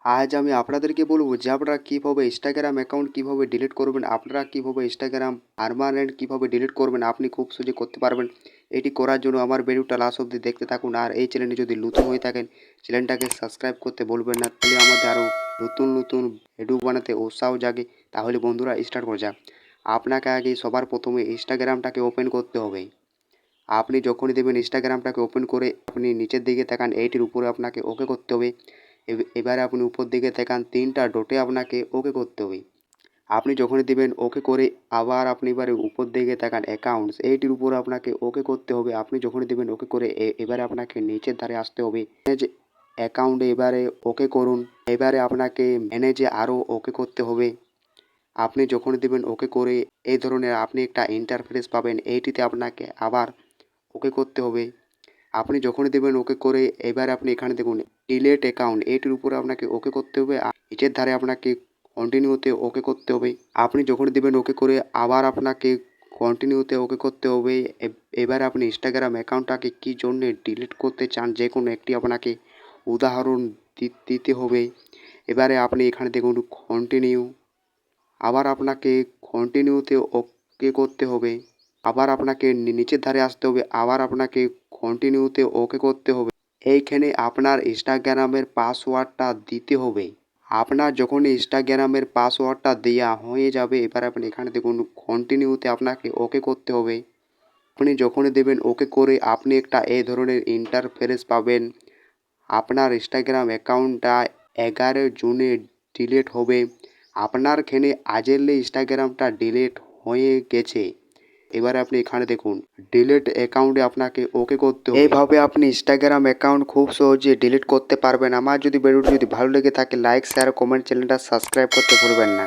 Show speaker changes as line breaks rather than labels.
আজ আমি আপনাদেরকে বলবো যে আপনারা কীভাবে ইনস্টাগ্রাম অ্যাকাউন্ট কীভাবে ডিলিট করবেন, আপনারা কীভাবে ইনস্টাগ্রাম পার্মানেন্ট কীভাবে ডিলিট করবেন, আপনি খুব সহজে করতে পারবেন। এটি করার জন্য আমার ভিডিওটা লাস্ট অবধি দেখতে থাকুন। আর এই চ্যানেলে যদি নতুন হয়ে থাকেন, চ্যানেলটাকে সাবস্ক্রাইব করতে বলবেন না, তাহলে আমাদের আরও নতুন নতুন ভিডিও বানাতে উৎসাহ জাগে। তাহলে বন্ধুরা স্টার্ট করা যাক। আপনাকে আগে সবার প্রথমে ইনস্টাগ্রামটাকে ওপেন করতে হবে। আপনি যখনই দেবেন ইনস্টাগ্রামটাকে ওপেন করে আপনি নিচের দিকে তাকান, এইটির উপরে আপনাকে ওকে করতে হবে। এবারে আপনি উপর দিকে তাকান, 3টা ডটে আপনাকে ওকে করতে হবে। আপনি যখনই দেবেন ওকে করে আবার আপনি এবারে উপর দিকে তাকান অ্যাকাউন্টস, এইটির উপরে আপনাকে ওকে করতে হবে। আপনি যখনই দেবেন ওকে করে এবারে আপনাকে নিচের ধারে আসতে হবে। ম্যানেজ অ্যাকাউন্টে এবারে ওকে করুন। এবারে আপনাকে ম্যানেজে আরও ওকে করতে হবে। আপনি যখনই দেবেন ওকে করে এই ধরনের আপনি একটা ইন্টারফেস পাবেন, এইটিতে আপনাকে আবার ওকে করতে হবে। আপনি যখনই দেবেন ওকে করে এবার আপনি এখানে দেখুন ডিলেট অ্যাকাউন্ট, এইটির উপরে আপনাকে ওকে করতে হবে। আর নিচের ধারে আপনাকে কন্টিনিউতে ওকে করতে হবে। আপনি যখনই দেবেন ওকে করে আবার আপনাকে কন্টিনিউতে ওকে করতে হবে। এবার আপনি ইনস্টাগ্রাম অ্যাকাউন্টটাকে কী জন্যে ডিলিট করতে চান, যে কোনো একটি আপনাকে উদাহরণ দিতে হবে। এবারে আপনি এখানে দেখুন কন্টিনিউ, আবার আপনাকে কন্টিনিউতে ওকে করতে হবে। আবার আপনাকে নিচের ধারে আসতে হবে, আবার আপনাকে কন্টিনিউতে ওকে করতে হবে। এইখানে আপনার ইনস্টাগ্রামের পাসওয়ার্ডটা দিতে হবে। আপনার যখন ইনস্টাগ্রামের পাসওয়ার্ডটা দেওয়া হয়ে যাবে, এবার আপনি এখানে দেখুন কন্টিনিউতে আপনাকে ওকে করতে হবে। আপনি যখনই দেবেন ওকে করে আপনি একটা এই ধরনের ইন্টারফেস পাবেন। আপনার ইনস্টাগ্রাম অ্যাকাউন্টটা 11 জুনে ডিলিট হবে। আপনার এখানে আজেরলে ইনস্টাগ্রামটা ডিলিট হয়ে গেছে। এবারে আপনি এখানে দেখুন ডিলিট অ্যাকাউন্টে আপনাকে ওকে করতে হবে। এইভাবে আপনি ইনস্টাগ্রাম অ্যাকাউন্ট খুব সহজে ডিলিট করতে পারবেন। আমার যদি ভিডিওটি ভালো লেগে থাকে লাইক শেয়ার কমেন্ট, চ্যানেলটা সাবস্ক্রাইব করতে ভুলবেন না।